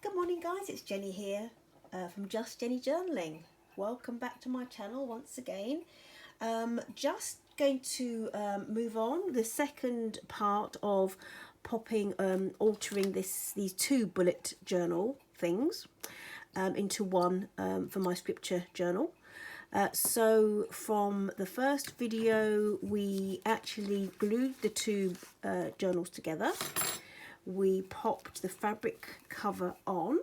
Good morning guys, it's Jenny here from Just Jenny Journaling. Welcome back to my channel once again. Just going to move on the second part of altering these two bullet journal things into one for my scripture journal. So from the first video we actually glued the two journals together. We popped the fabric cover on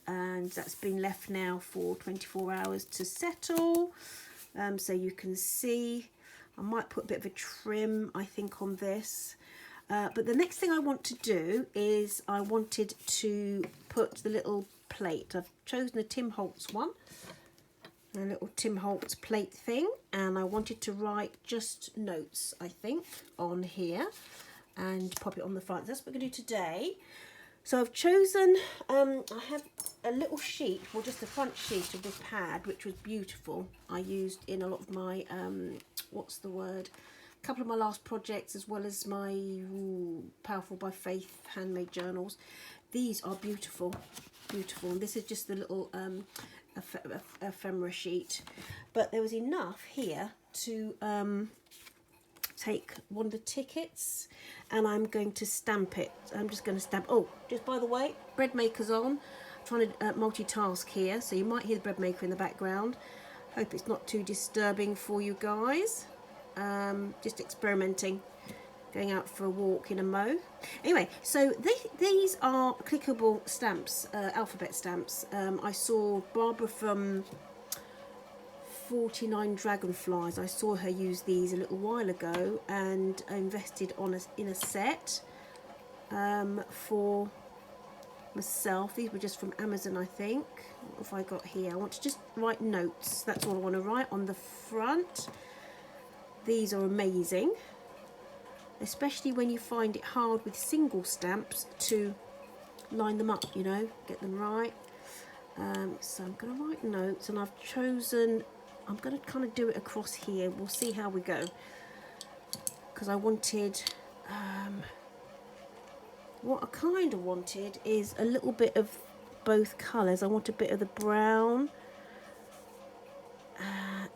and that's been left now for 24 hours to settle. So you can see I might put a bit of a trim I think on this, but the next thing I want to do is I wanted to put the little plate. I've chosen a Tim Holtz one, a little Tim Holtz plate thing, and I wanted to write just notes I think on here and pop it on the front. That's what we're going to do today. So I've chosen, I have a little sheet, well just the front sheet of this pad, which was beautiful. I used in a lot of my, what's the word, a couple of my last projects, as well as my Powerful by Faith handmade journals. These are beautiful, beautiful. And this is just the little ephemera sheet. But there was enough here to take one of the tickets and I'm going to stamp it. I'm just going to stamp. Oh, just by the way, bread maker's on. I'm trying to multitask here, so you might hear the bread maker in the background. Hope it's not too disturbing for you guys. Just experimenting, going out for a walk in a mow. Anyway, so these are clickable stamps, alphabet stamps. I saw Barbara from 49 Dragonflies, I saw her use these a little while ago and I invested in a set for myself. These were just from Amazon I think. What have I got here? I want to just write notes. That's all I want to write on the front. These are amazing, especially when you find it hard with single stamps to line them up, you know, get them right. So I'm going to write notes, and I've chosen, I'm going to kind of do it across here. We'll see how we go. Because I wanted, what I kind of wanted is a little bit of both colours. I want a bit of the brown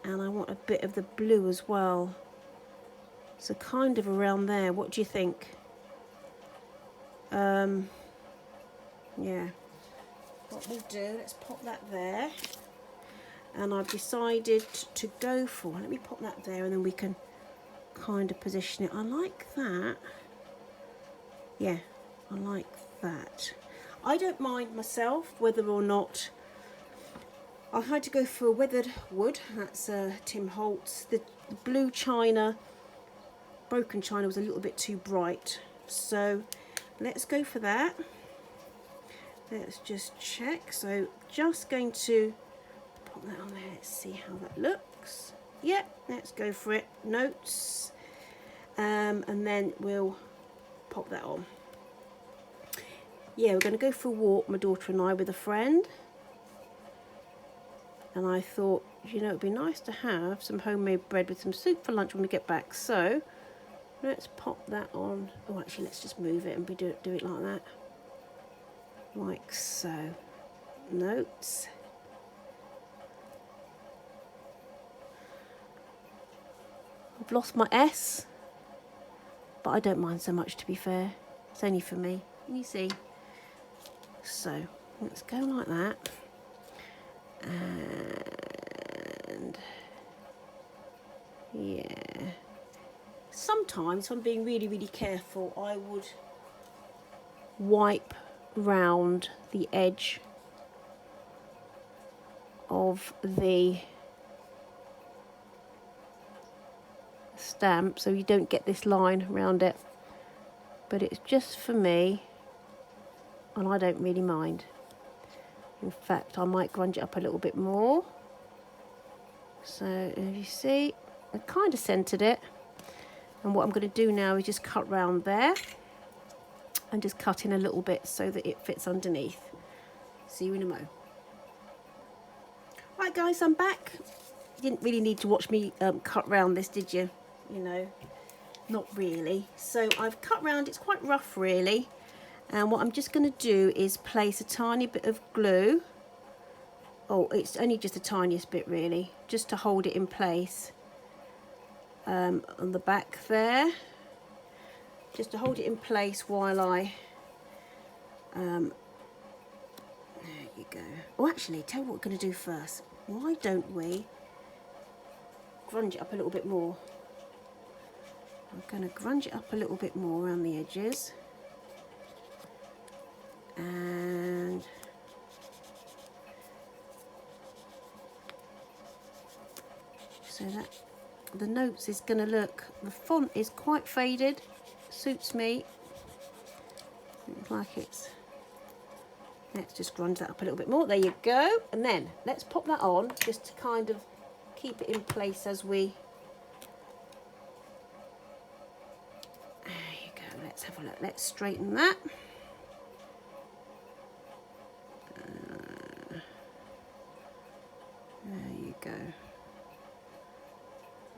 and I want a bit of the blue as well. So kind of around there. What do you think? Yeah. What we'll do, let's pop that there. And I've decided to go for, let me pop that there and then we can kind of position it. I like that. Yeah, I like that. I don't mind myself whether or not, I had to go for a weathered wood. That's Tim Holtz. The blue china, broken china was a little bit too bright. So let's go for that. Let's just check. So just going to pop that on there. Let's see how that looks. Yeah, let's go for it. Notes. And then we'll pop that on. Yeah, we're going to go for a walk, my daughter and I, with a friend. And I thought, you know, it'd be nice to have some homemade bread with some soup for lunch when we get back. So let's pop that on. Oh, actually, let's just move it and do it like that. Like so. Notes. I've lost my S, but I don't mind so much, to be fair. It's only for me. Can you see? So let's go like that. And yeah. Sometimes, if I'm being really, really careful, I would wipe round the edge of the stamp so you don't get this line around it, but it's just for me and I don't really mind. In fact, I might grunge it up a little bit more. So as you see, I kind of centered it, and what I'm going to do now is just cut round there and just cut in a little bit so that it fits underneath. See you in a mo. Right guys, I'm back. You didn't really need to watch me cut round this, did you? You know, not really. So I've cut round, it's quite rough really, And what I'm just going to do is place a tiny bit of glue. Oh, it's only just the tiniest bit really, just to hold it in place on the back there. Just to hold it in place while I, there you go. Oh, actually, tell you what we're going to do first. Why don't we grunge it up a little bit more? I'm going to grunge it up a little bit more around the edges. And so that the notes is going to look, the font is quite faded, suits me. Looks like it's, let's just grunge that up a little bit more. There you go. And then let's pop that on just to kind of keep it in place as we, there you go. Let's have a look. Let's straighten that. There you go.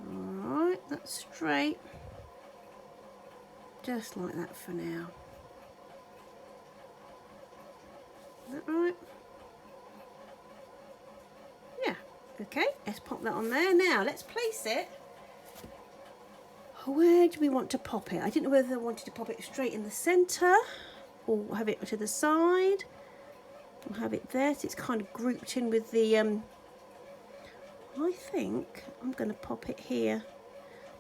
Alright, that's straight. Just like that for now. Is that right? Yeah, okay, let's pop that on there. Now, let's place it. Where do we want to pop it? I didn't know whether I wanted to pop it straight in the centre or have it to the side. Or have it there, so it's kind of grouped in with the I think I'm going to pop it here,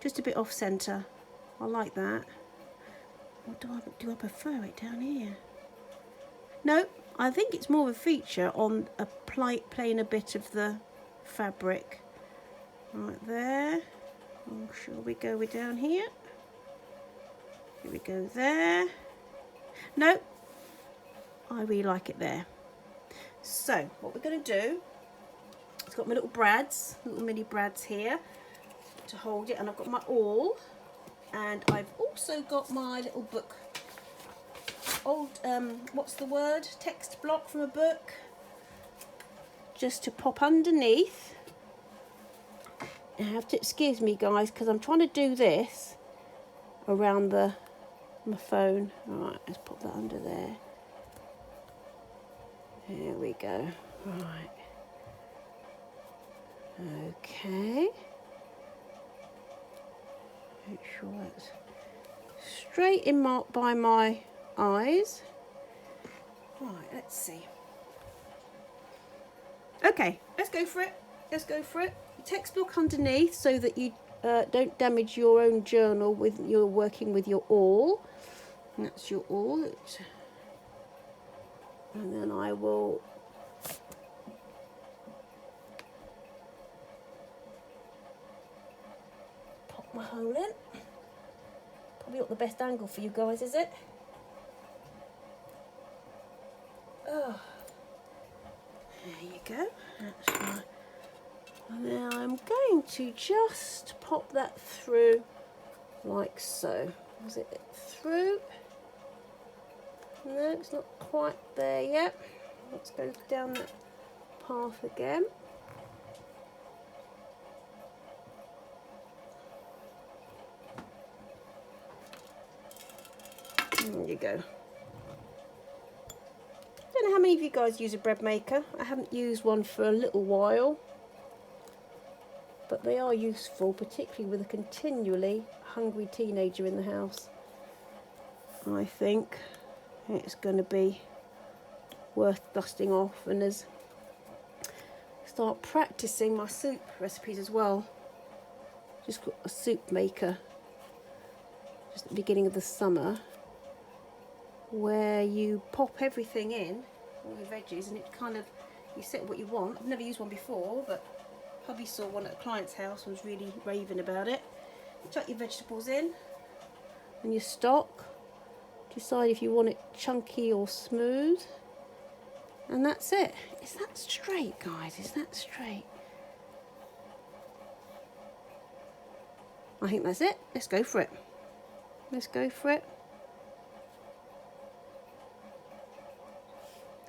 just a bit off centre. I like that. Or do I prefer it down here? No, I think it's more of a feature on a playing a bit of the fabric. Right there. Oh, shall we go with down here? Here we go there. No, I really like it there. So what we're going to do, it's got my little brads, little mini brads here to hold it, and I've got my awl, and I've also got my little book, old, what's the word, text block from a book, just to pop underneath. You have to excuse me guys, because I'm trying to do this around my phone. Alright, let's pop that under there. Here we go. Right. Okay. Make sure that's straight in by my eyes. Right, let's see. Okay, let's go for it. Let's go for it. Text block underneath so that you don't damage your own journal with you're working with your awl. And that's your awl. And then I will pop my hole in. Probably not the best angle for you guys, is it? Oh, there you go. That's right. And now I'm going to just pop that through like so. Was it through? No, it's not quite there yet. Let's go down that path again. There you go. I don't know how many of you guys use a bread maker. I haven't used one for a little while, but they are useful, particularly with a continually hungry teenager in the house. I think it's going to be worth dusting off, and as start practicing my soup recipes as well. Just got a soup maker just at the beginning of the summer, where you pop everything in, all your veggies, and it kind of, you set what you want. I've never used one before, but hubby saw one at a client's house and was really raving about it. You chuck your vegetables in and your stock, decide if you want it chunky or smooth, and that's it. Is that straight, guys? Is that straight? I think that's it. Let's go for it. Let's go for it.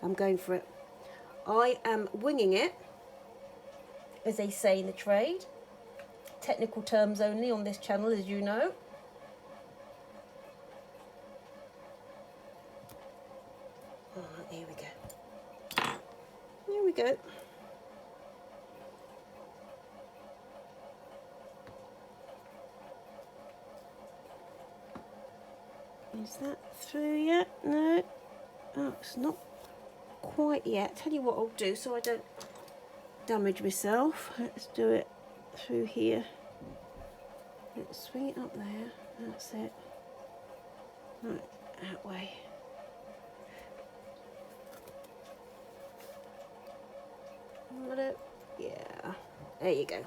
I'm going for it. I am winging it, as they say in the trade. Technical terms only on this channel, as you know. Oh, here we go. Here we go. Is that through yet? No. Oh, it's not quite yet. Tell you what I'll do so I don't damage myself. Let's do it through here. Let's swing it up there. That's it. Right, that way. Yeah, there you go.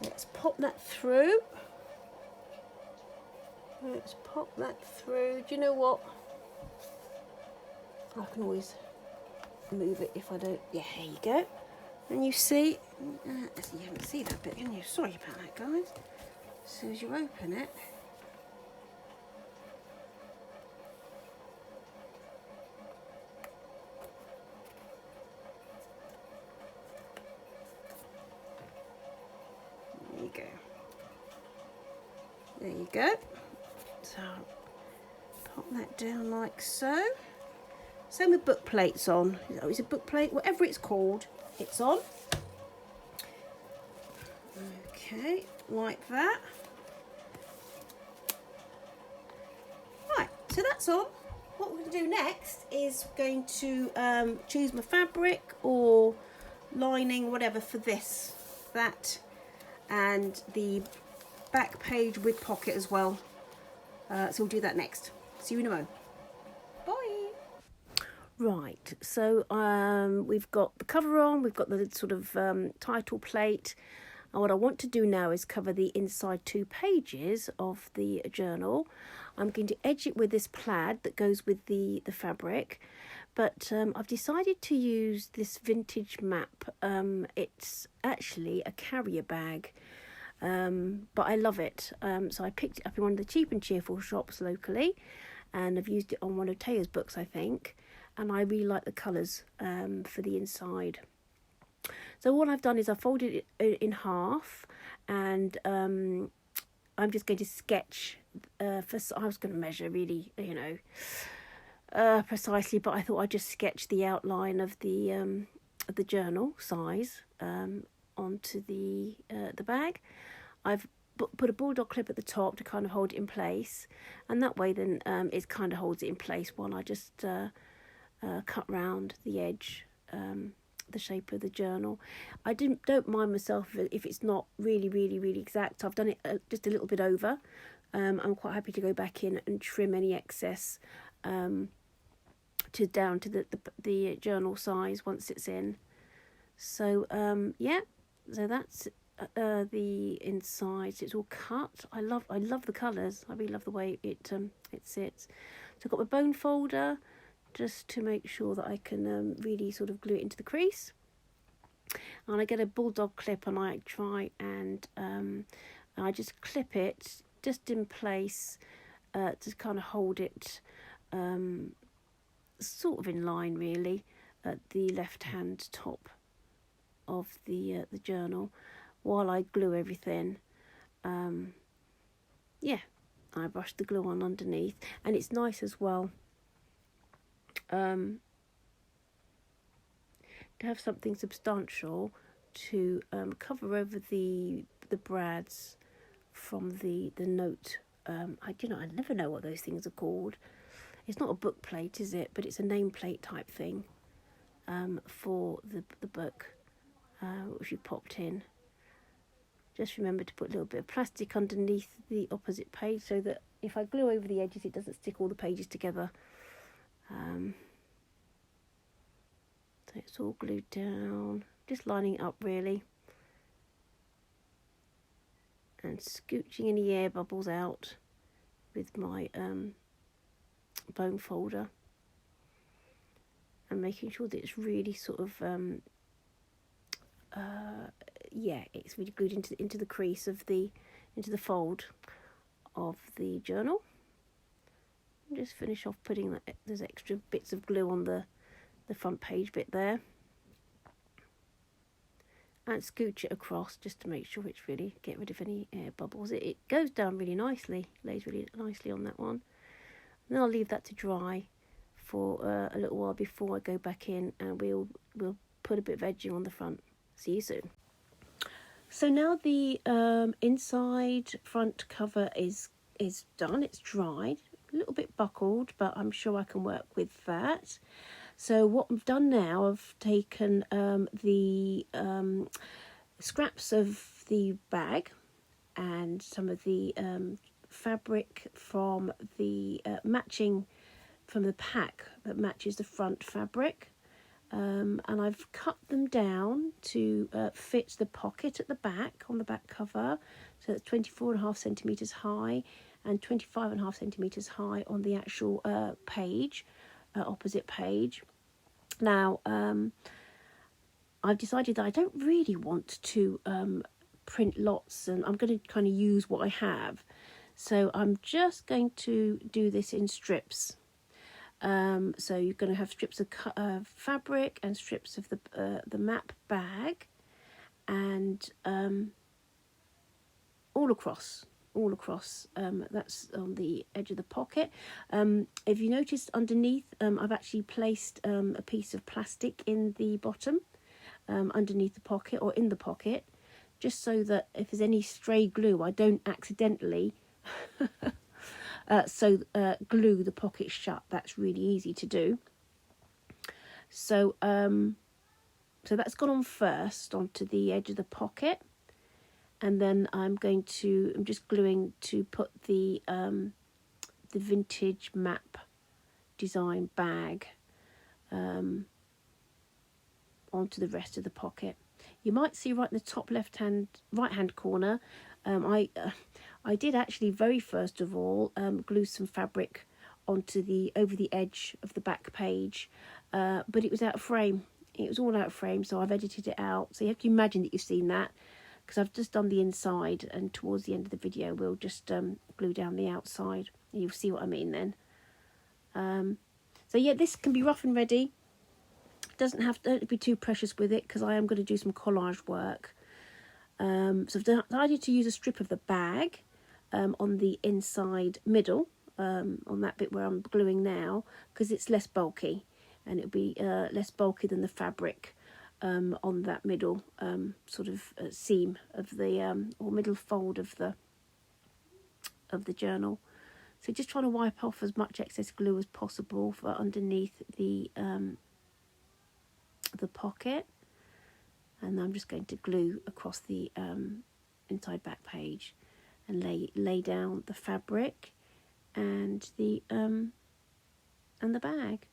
Let's pop that through. Let's pop that through. Do you know what? I can always move it if I don't. Yeah, here you go. And you see, you haven't seen that bit, can you? Sorry about that, guys. As soon as you open it. There you go. There you go. So, pop that down like so. Same with book plates on. It's a book plate, whatever it's called, it's on. Okay, like that. Right, so that's on. What we're going to do next is going to choose my fabric or lining, whatever, for this, that, and the back page with pocket as well. So we'll do that next. See you in a moment. Bye. Right, so we've got the cover on, we've got the sort of title plate. And what I want to do now is cover the inside 2 pages of the journal. I'm going to edge it with this plaid that goes with the fabric. But I've decided to use this vintage map. It's actually a carrier bag. But I love it. So I picked it up in one of the Cheap and Cheerful shops locally. And I've used it on one of Taya's books, I think. And I really like the colours for the inside. So what I've done is I folded it in half, and I'm just going to sketch. I was going to measure really, precisely, but I thought I'd just sketch the outline of the journal size onto the bag. I've put a bulldog clip at the top to kind of hold it in place, and that way then it kind of holds it in place while I just cut round the edge. The shape of the journal. I don't mind myself if it's not really exact. I've done it just a little bit over. I'm quite happy to go back in and trim any excess down to the journal size once it's in. So yeah, so that's the inside. So it's all cut. I love the colours. I really love the way it sits. So I've got my bone folder, just to make sure that I can really sort of glue it into the crease. And I get a bulldog clip and I try and I just clip it just in place to kind of hold it sort of in line really at the left hand top of the journal while I glue everything. Yeah, I brush the glue on underneath, and it's nice as well to have something substantial to cover over the brads from the note. I never know what those things are called. It's not a book plate, is it? But it's a nameplate type thing for the book, which you popped in. Just remember to put a little bit of plastic underneath the opposite page so that if I glue over the edges, it doesn't stick all the pages together. So it's all glued down, just lining it up really, and scooching any air bubbles out with my bone folder, and making sure that it's really sort of it's really glued into the crease of into the fold of the journal. And just finish off putting those extra bits of glue on the front page bit there, and scooch it across just to make sure it's really get rid of any air bubbles. It goes down really nicely, lays really nicely on that one. And I'll leave that to dry for a little while before I go back in, and we'll put a bit of edging on the front. See you soon. So now the inside front cover is done. It's dried, a little bit buckled, but I'm sure I can work with that. So what I've done now, I've taken the scraps of the bag and some of the fabric from the matching from the pack that matches the front fabric, and I've cut them down to fit the pocket at the back on the back cover. So it's 24.5 centimeters high and 25.5 centimeters high on the actual page, opposite page. Now I've decided that I don't really want to print lots, and I'm going to kind of use what I have. So I'm just going to do this in strips. So you're going to have strips of fabric and strips of the map bag, and all across. That's on the edge of the pocket. If you noticed underneath, I've actually placed a piece of plastic in the bottom, underneath the pocket or in the pocket, just so that if there's any stray glue, I don't accidentally glue the pocket shut. That's really easy to do. So so that's gone on first onto the edge of the pocket, and then I'm just gluing to put the vintage map design bag onto the rest of the pocket. You might see right in the top right hand corner, I did actually very first of all glue some fabric onto over the edge of the back page, but it was out of frame. It was all out of frame, so I've edited it out. So you have to imagine that you've seen that, because I've just done the inside, and towards the end of the video we'll just glue down the outside, and you'll see what I mean then. So yeah, this can be rough and ready. Don't be too precious with it, because I am going to do some collage work. So I've decided to use a strip of the bag on the inside middle, on that bit where I'm gluing now, because it's less bulky, and it'll be less bulky than the fabric on that middle sort of seam of the or middle fold of the journal. So just trying to wipe off as much excess glue as possible for underneath the pocket, and I'm just going to glue across the inside back page and lay down the fabric and the bag.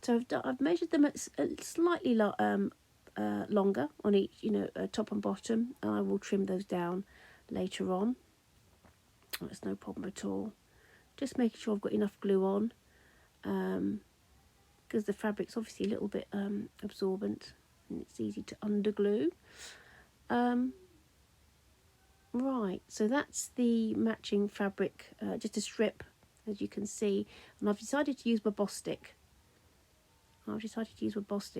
So I've measured them at slightly longer on each, top and bottom, and I will trim those down later on. That's no problem at all. Just making sure I've got enough glue on, because the fabric's obviously a little bit absorbent, and it's easy to underglue. Right, so that's the matching fabric, just a strip, as you can see, and I've decided to use my Boss Stick.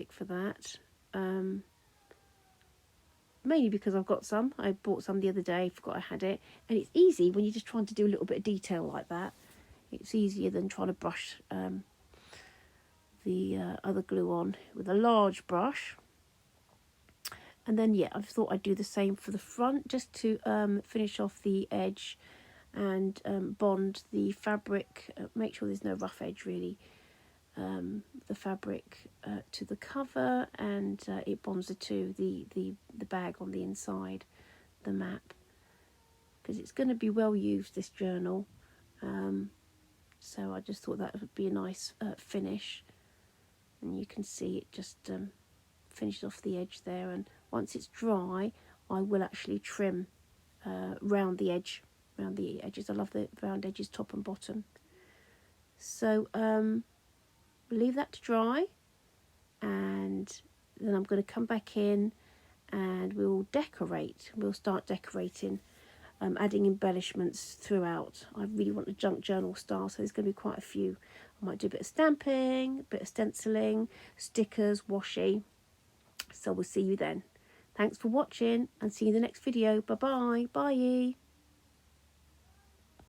For that, mainly because I've got some. I bought some the other day, forgot I had it, and it's easy when you're just trying to do a little bit of detail like that. It's easier than trying to brush the other glue on with a large brush. And then I thought I'd do the same for the front, just to finish off the edge and bond the fabric, make sure there's no rough edge really, the fabric to the cover, and it bonds the two, the bag on the inside, the map, because it's going to be well used, this journal. So I just thought that would be a nice finish, and you can see it just finished off the edge there, and once it's dry I will actually trim round the edges. I love the round edges, top and bottom. So leave that to dry, and then I'm going to come back in and we'll start decorating, adding embellishments throughout. I really want a junk journal style, so there's going to be quite a few. I might do a bit of stamping, a bit of stenciling, stickers, washi. So we'll see you then. Thanks for watching, and see you in the next video. Bye bye. Bye.